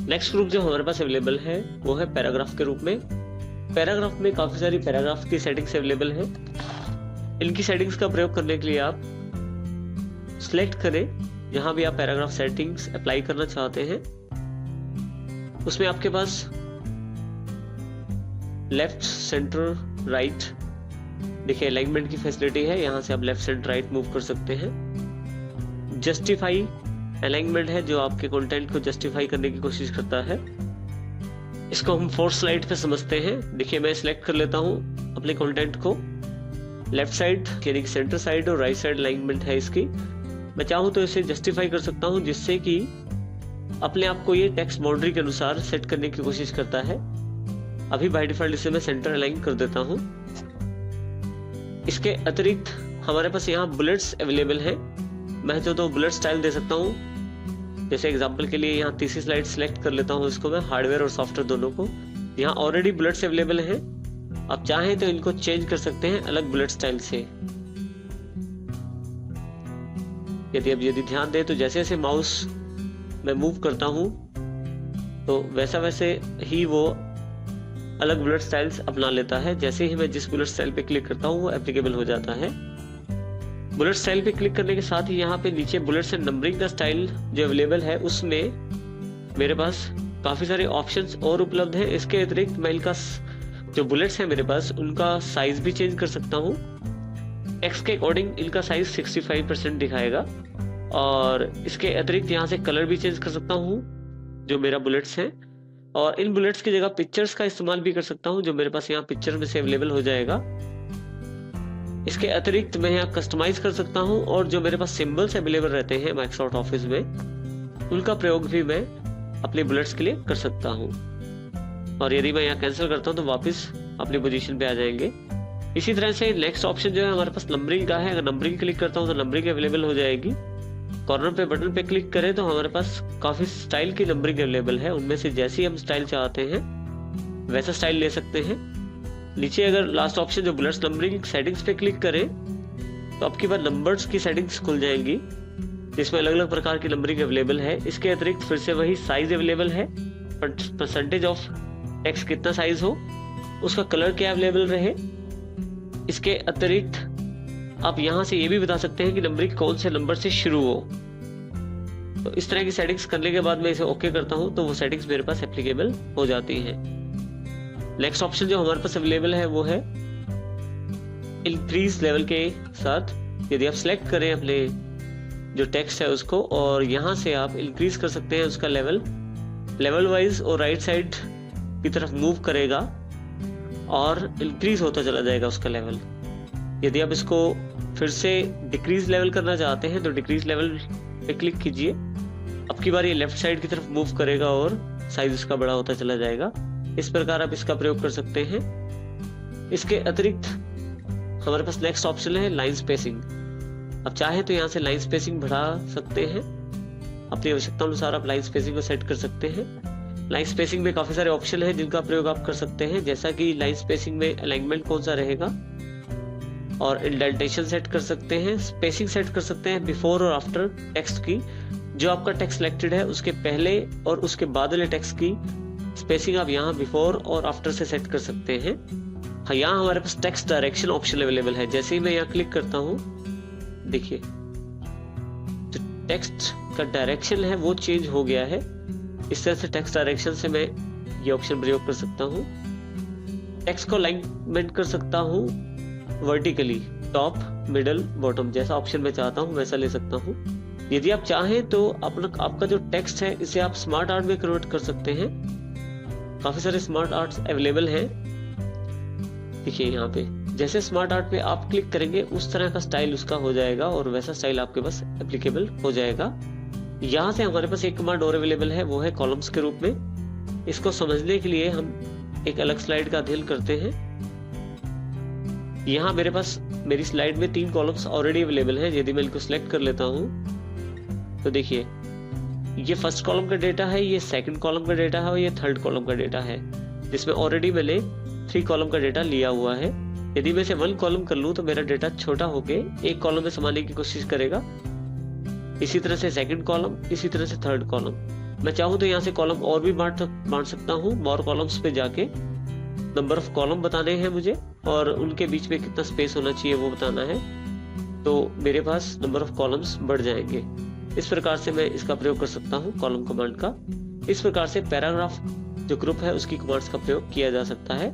Next group जो हमारे पास available है वो है पैराग्राफ के रूप में। पैराग्राफ में काफी सारी पैराग्राफ की सेटिंग्स अवेलेबल है। इनकी सेटिंग्स का प्रयोग करने के लिए आप सिलेक्ट करें जहां भी आप पैराग्राफ सेटिंग्स अप्लाई करना चाहते हैं। उसमें आपके पास लेफ्ट, सेंटर, राइट, देखिए अलाइनमेंट की फैसिलिटी है। यहां से आप लेफ्ट, सेंटर, राइट मूव कर सकते हैं। जस्टिफाई अलाइनमेंट है जो आपके कंटेंट को जस्टिफाई करने की कोशिश करता है। इसको हम फोर्थ स्लाइड पे समझते हैं। देखिए मैं सिलेक्ट कर लेता हूं अपने कंटेंट को। लेफ्ट साइड यानी कि सेंटर साइड और राइट साइड अलाइनमेंट है इसकी। मैं चाहूं तो इसे जस्टिफाई कर सकता हूं जिससे कि अपने आप को ये टेक्स्ट बाउंड्री के अनुसार सेट करने की कोशिश करता है। अभी बाय डिफॉल्ट इसे मैं सेंटर अलाइन कर देता हूं। इसके अतिरिक्त हमारे पास यहाँ बुलेट्स अवेलेबल है। मैं तो बुलेट स्टाइल दे सकता हूँ। जैसे एग्जांपल के लिए यहाँ तीसरी स्लाइड सिलेक्ट कर लेता हूँ इसको मैं, हार्डवेयर और सॉफ्टवेयर दोनों को। यहाँ ऑलरेडी बुलेट्स अवेलेबल हैं। आप चाहें तो इनको चेंज कर सकते हैं अलग बुलेट स्टाइल से। यदि ध्यान दें तो जैसे जैसे माउस मैं मूव करता हूँ तो वैसा वैसे ही वो अलग बुलेट स्टाइल्स अपना लेता है। जैसे ही मैं जिस बुलेट स्टाइल पे क्लिक करता हूँ वो एप्लीकेबल हो जाता है। बुलेट स्टाइल पे क्लिक करने के साथ ही यहाँ पे नीचे बुलेट्स एंड नंबरिंग का स्टाइल जो अवेलेबल है उसमें मेरे पास काफी सारे ऑप्शंस और उपलब्ध हैं। इसके अतिरिक्त मैं इनका जो बुलेट्स है मेरे पास उनका साइज भी चेंज कर सकता हूँ। टेक्स्ट के अकॉर्डिंग इनका साइज 65% दिखाएगा। और इसके अतिरिक्त यहाँ से कलर भी चेंज कर सकता हूँ जो मेरा बुलेट्स है। और इन बुलेट्स की जगह पिक्चर्स का इस्तेमाल भी कर सकता हूँ जो मेरे पास यहाँ पिक्चर में से अवेलेबल हो जाएगा। इसके अतिरिक्त मैं यहाँ कस्टमाइज कर सकता हूँ और जो मेरे पास सिंबल्स अवेलेबल रहते हैं माइक्रोसॉफ्ट ऑफिस में उनका प्रयोग भी मैं अपने बुलेट्स के लिए कर सकता हूँ। और यदि मैं यहाँ कैंसिल करता हूँ तो वापस अपनी पोजीशन पे आ जाएंगे। इसी तरह से नेक्स्ट ऑप्शन जो है हमारे पास नंबरिंग का है। अगर नंबरिंग क्लिक करता हूँ तो नंबरिंग अवेलेबल हो जाएगी। कॉर्नर पे बटन पे क्लिक करें तो हमारे पास काफी स्टाइल की नंबरिंग अवेलेबल है। उनमें से जैसी हम स्टाइल चाहते हैं वैसा स्टाइल ले सकते हैं। नीचे अगर लास्ट ऑप्शन जो बुलेट्स नंबरिंग सेटिंग्स पे क्लिक करें तो आपके पास नंबर्स की सेटिंग्स खुल जाएंगी जिसमें अलग अलग प्रकार की नंबरिंग अवेलेबल है। इसके अतिरिक्त फिर से वही साइज अवेलेबल है, परसेंटेज ऑफ टेक्स्ट कितना साइज हो, उसका कलर क्या अवेलेबल रहे। इसके अतिरिक्त आप यहाँ से ये भी बता सकते हैं कि नंबरिंग कौन से नंबर से शुरू हो। तो इस तरह की सेटिंग्स करने के बाद मैं इसे ओके करता हूँ तो वो सेटिंग्स मेरे पास एप्लीकेबल हो जाती हैं। नेक्स्ट ऑप्शन जो हमारे पास अवेलेबल है वो है इंक्रीज लेवल के साथ। यदि आप सिलेक्ट करें अपने जो टेक्स्ट है उसको और यहाँ से आप इंक्रीज कर सकते हैं उसका लेवल वाइज और राइट साइड की तरफ मूव करेगा और इंक्रीज होता चला जाएगा उसका लेवल। यदि आप इसको फिर से डिक्रीज लेवल करना चाहते हैं तो डिक्रीज लेवल पे क्लिक कीजिए। अब की बार ये लेफ्ट साइड की तरफ मूव करेगा और साइज इसका बड़ा होता चला जाएगा। इस प्रकार आप इसका प्रयोग कर सकते हैं। इसके अतिरिक्त हमारे पास नेक्स्ट ऑप्शन है लाइन स्पेसिंग। आप चाहे तो यहाँ से लाइन स्पेसिंग बढ़ा सकते हैं। अपनी आवश्यकता अनुसार आप लाइन स्पेसिंग को सेट कर सकते हैं। लाइन स्पेसिंग में काफी सारे ऑप्शन हैं जिनका प्रयोग आप कर सकते हैं। जैसा कि लाइन स्पेसिंग में अलाइनमेंट कौन सा रहेगा और इंडेंटेशन सेट कर सकते हैं, स्पेसिंग सेट कर सकते हैं बिफोर और आफ्टर टेक्स्ट की। जो आपका टेक्स्ट सिलेक्टेड है उसके पहले और उसके बाद वाले टेक्स्ट की स्पेसिंग आप यहाँ बिफोर और आफ्टर से सेट कर सकते हैं। हाँ, यहाँ हमारे पास टेक्स्ट डायरेक्शन ऑप्शन अवेलेबल है। जैसे ही मैं यहाँ क्लिक करता हूँ देखिए जो टेक्स्ट का डायरेक्शन है वो चेंज हो गया है। इस तरह से टेक्स्ट डायरेक्शन से मैं ये ऑप्शन प्रयोग कर सकता हूँ। टेक्स्ट को अलाइनमेंट कर सकता हूँ वर्टिकली, टॉप, मिडल, बॉटम, जैसा ऑप्शन मैं चाहता हूँ वैसा ले सकता हूँ। यदि आप चाहें तो आपका जो टेक्स्ट है इसे आप स्मार्ट आर्ट में कन्वर्ट कर सकते हैं। काफी सारे स्मार्ट आर्ट्स अवेलेबल हैं। देखिए यहाँ पे जैसे स्मार्ट आर्ट पे आप क्लिक करेंगे उस तरह का स्टाइल उसका हो जाएगा और वैसा स्टाइल आपके पास एप्लीकेबल हो जाएगा। यहाँ से हमारे पास एक कमांड और अवेलेबल है, वो है कॉलम्स के रूप में। इसको समझने के लिए हम एक अलग स्लाइड का अध्ययन करते हैं। यहाँ मेरे पास मेरी स्लाइड में 3 कॉलम्स ऑलरेडी अवेलेबल हैं। यदि मैं इनको सिलेक्ट कर लेता हूँ तो देखिए ये फर्स्ट कॉलम का डेटा है, ये सेकंड कॉलम का डेटा है और ये थर्ड कॉलम का डेटा है, जिसमें ऑलरेडी मैंने 3 कॉलम का डेटा लिया हुआ है। यदि मैं इसे 1 कॉलम कर लूँ तो मेरा डेटा छोटा होके एक कॉलम में समाने की कोशिश करेगा। इसी तरह से सेकंड कॉलम, इसी तरह से थर्ड कॉलम। मैं चाहूँ तो यहाँ से कॉलम और भी बांट सकता हूँ। मोर कॉलम्स पे जाके नंबर ऑफ कॉलम बताने हैं मुझे और उनके बीच में कितना स्पेस होना चाहिए वो बताना है, तो मेरे पास नंबर ऑफ कॉलम्स बढ़ जाएंगे। इस प्रकार से मैं इसका प्रयोग कर सकता हूँ कॉलम कमांड का। इस प्रकार से पैराग्राफ जो ग्रुप है उसकी कमांड्स का प्रयोग किया जा सकता है।